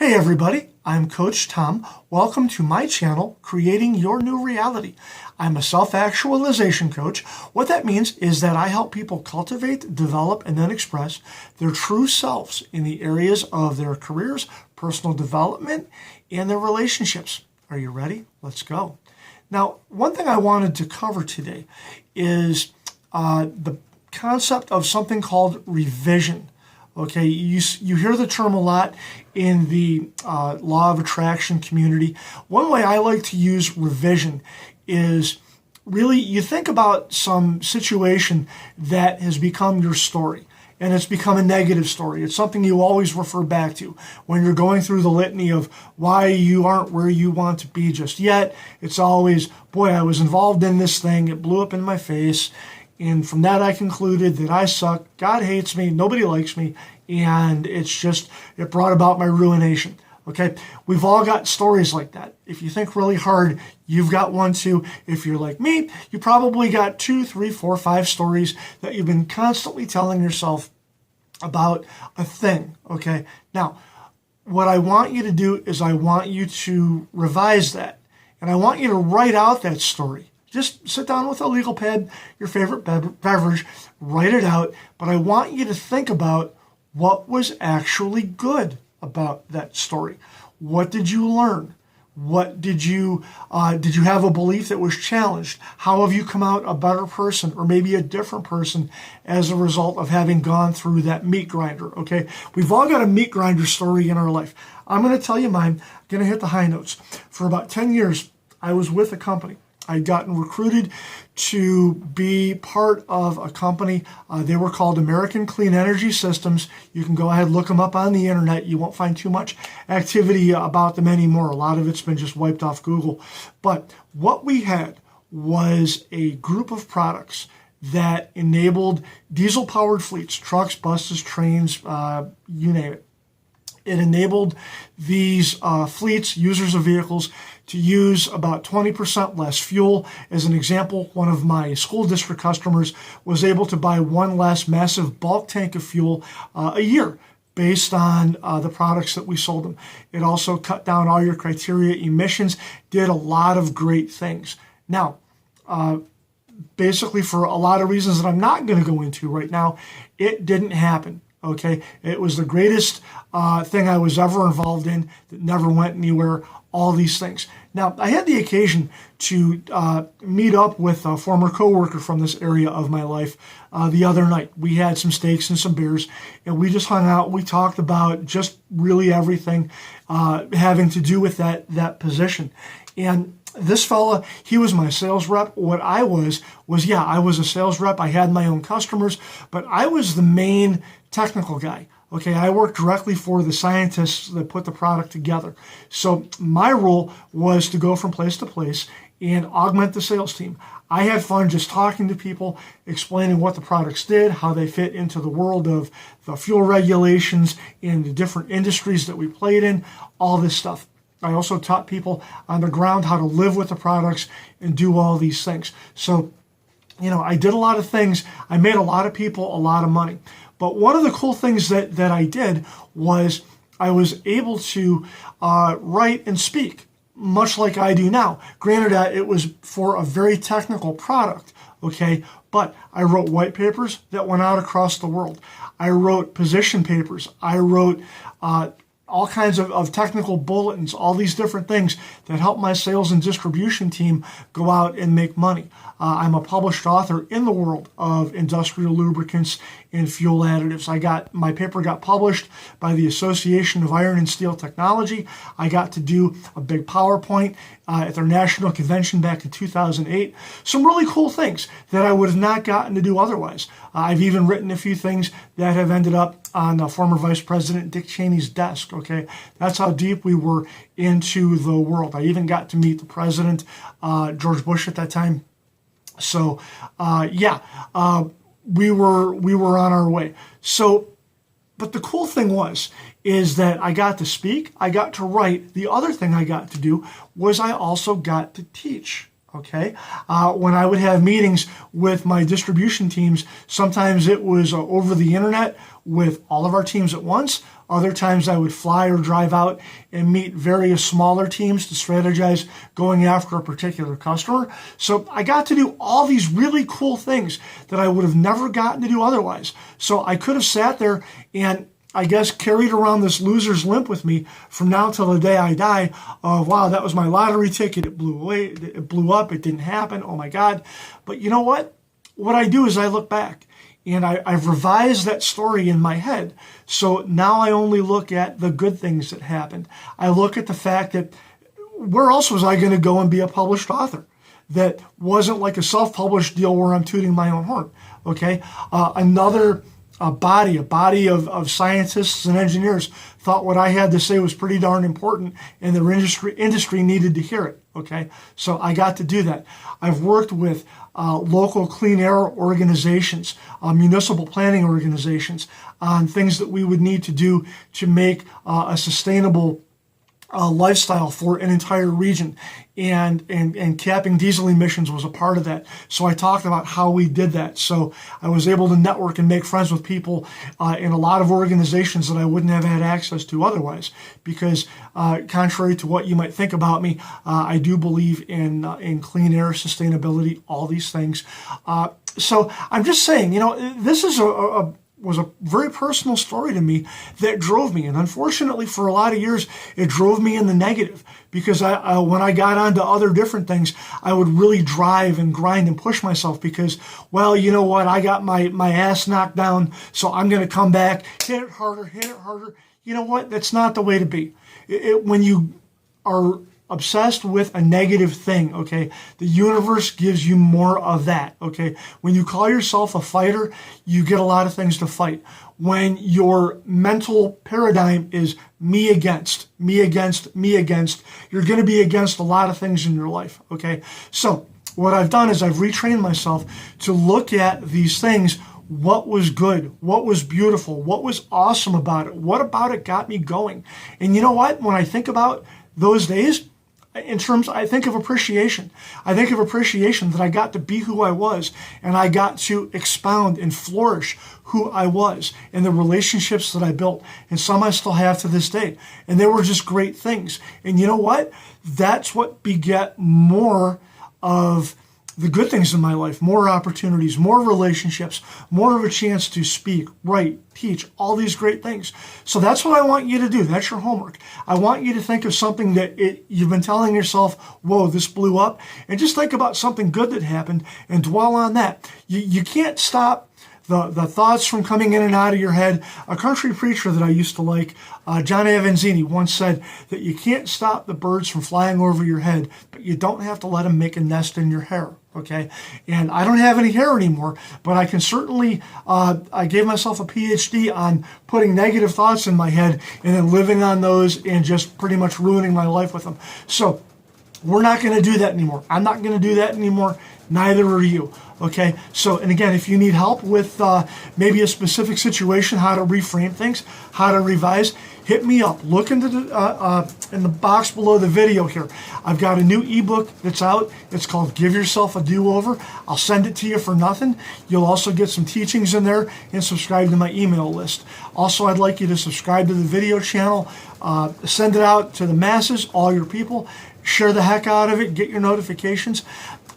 Hey everybody, I'm Coach Tom. Welcome to my channel, Creating Your New Reality. I'm a self-actualization coach. What that means is that I help people cultivate, develop, and then express their true selves in the areas of their careers, personal development, and their relationships. Are you ready? Let's go. Now, one thing I wanted to cover today is the concept of something called revision. Okay, you hear the term a lot in the law of attraction community. One way I like to use revision is really you think about some situation that has become your story and it's become a negative story. It's something you always refer back to when you're going through the litany of why you aren't where you want to be just yet. It's always, boy, I was involved in this thing. It blew up in my face. And from that, I concluded that I suck, God hates me, nobody likes me, and it brought about my ruination. Okay, we've all got stories like that. If you think really hard, you've got one too. If you're like me, you probably got 2, 3, 4, 5 stories that you've been constantly telling yourself about a thing. Okay, now, what I want you to do is I want you to revise that, and I want you to write out that story. Just sit down with a legal pad, your favorite beverage, write it out. But I want you to think about what was actually good about that story. What did you learn? What did you have a belief that was challenged? How have you come out a better person or maybe a different person as a result of having gone through that meat grinder? Okay, we've all got a meat grinder story in our life. I'm going to tell you mine. I'm going to hit the high notes. For about 10 years, I was with a company. I'd gotten recruited to be part of a company. They were called American Clean Energy Systems. You can go ahead and look them up on the internet. You won't find too much activity about them anymore. A lot of it's been just wiped off Google. But what we had was a group of products that enabled diesel-powered fleets, trucks, buses, trains, you name it. It enabled these fleets, users of vehicles, to use about 20% less fuel. As an example, one of my school district customers was able to buy one less massive bulk tank of fuel a year based on the products that we sold them. It also cut down all your criteria emissions, did a lot of great things. Now, basically for a lot of reasons that I'm not going to go into right now, it didn't happen. Okay, it was the greatest thing I was ever involved in that never went anywhere, all these things. Now, I had the occasion to meet up with a former coworker from this area of my life the other night. We had some steaks and some beers, and we just hung out. We talked about just really everything having to do with that position. And this fella, he was my sales rep. What I was I was a sales rep. I had my own customers, but I was the main technical guy. Okay, I worked directly for the scientists that put the product together. So my role was to go from place to place and augment the sales team. I had fun just talking to people, explaining what the products did, how they fit into the world of the fuel regulations in the different industries that we played in, all this stuff. I also taught people on the ground how to live with the products and do all these things. So, I did a lot of things. I made a lot of people a lot of money. But one of the cool things that I did was I was able to write and speak, much like I do now. Granted, it was for a very technical product, okay? But I wrote white papers that went out across the world. I wrote position papers. I wrote all kinds of technical bulletins, all these different things that help my sales and distribution team go out and make money. I'm a published author in the world of industrial lubricants and fuel additives. My paper got published by the Association of Iron and Steel Technology. I got to do a big PowerPoint at their national convention back in 2008. Some really cool things that I would have not gotten to do otherwise. I've even written a few things that have ended up on former Vice President Dick Cheney's desk. Okay, that's how deep we were into the world. I even got to meet the president, George Bush at that time. So, we were on our way. So, but the cool thing is that I got to speak, I got to write. The other thing I got to do was I also got to teach. Okay, when I would have meetings with my distribution teams, sometimes it was over the internet with all of our teams at once. Other times I would fly or drive out and meet various smaller teams to strategize going after a particular customer. So I got to do all these really cool things that I would have never gotten to do otherwise. So I could have sat there and I guess carried around this loser's limp with me from now till the day I die of, wow, that was my lottery ticket. It blew away. It blew up. It didn't happen. Oh my God. But you know what? What I do is I look back and I've revised that story in my head. So now I only look at the good things that happened. I look at the fact that where else was I going to go and be a published author? That wasn't like a self-published deal where I'm tooting my own horn. Okay. A body of scientists and engineers thought what I had to say was pretty darn important, and their industry needed to hear it. Okay, so I got to do that. I've worked with local clean air organizations, municipal planning organizations on things that we would need to do to make a sustainable lifestyle for an entire region, and capping diesel emissions was a part of that. So I talked about how we did that. So I was able to network and make friends with people in a lot of organizations that I wouldn't have had access to otherwise, because contrary to what you might think about me, I do believe in clean air, sustainability, all these things. So I'm just saying, this is was a very personal story to me that drove me. And unfortunately, for a lot of years, it drove me in the negative, because when I got onto other different things, I would really drive and grind and push myself because, well, you know what? I got my ass knocked down, so I'm going to come back, hit it harder. You know what? That's not the way to be. When you are obsessed with a negative thing, okay, the universe gives you more of that, okay? When you call yourself a fighter, you get a lot of things to fight. When your mental paradigm is me against, you're going to be against a lot of things in your life, okay? So what I've done is I've retrained myself to look at these things. What was good? What was beautiful? What was awesome about it? What about it got me going? And you know what? When I think about those days, I think of appreciation. I think of appreciation that I got to be who I was, and I got to expound and flourish who I was and the relationships that I built. And some I still have to this day. And they were just great things. And you know what? That's what beget more of the good things in my life, more opportunities, more relationships, more of a chance to speak, write, teach, all these great things. So that's what I want you to do. That's your homework. I want you to think of something that you've been telling yourself, whoa, this blew up, and just think about something good that happened and dwell on that. You can't stop the thoughts from coming in and out of your head. A country preacher that I used to like, John Avanzini, once said that you can't stop the birds from flying over your head, but you don't have to let them make a nest in your hair. Okay, and I don't have any hair anymore, but I can certainly, I gave myself a PhD on putting negative thoughts in my head and then living on those and just pretty much ruining my life with them. So we're not going to do that anymore. I'm not going to do that anymore. Neither are you. Okay, so, and again, if you need help with maybe a specific situation, how to reframe things, how to revise, hit me up. Look into in the box below the video here. I've got a new ebook that's out. It's called Give Yourself a Do-Over. I'll send it to you for nothing. You'll also get some teachings in there and subscribe to my email list. Also, I'd like you to subscribe to the video channel. Send it out to the masses, all your people. Share the heck out of it. Get your notifications.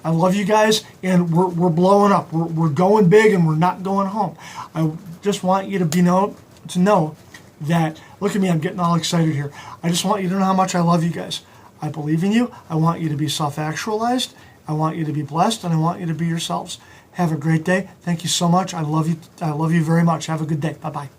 I love you guys, and we're blowing up. We're going big, and we're not going home. I just want you to know that, look at me, I'm getting all excited here. I just want you to know how much I love you guys. I believe in you. I want you to be self-actualized. I want you to be blessed, and I want you to be yourselves. Have a great day. Thank you so much. I love you. I love you very much. Have a good day. Bye-bye.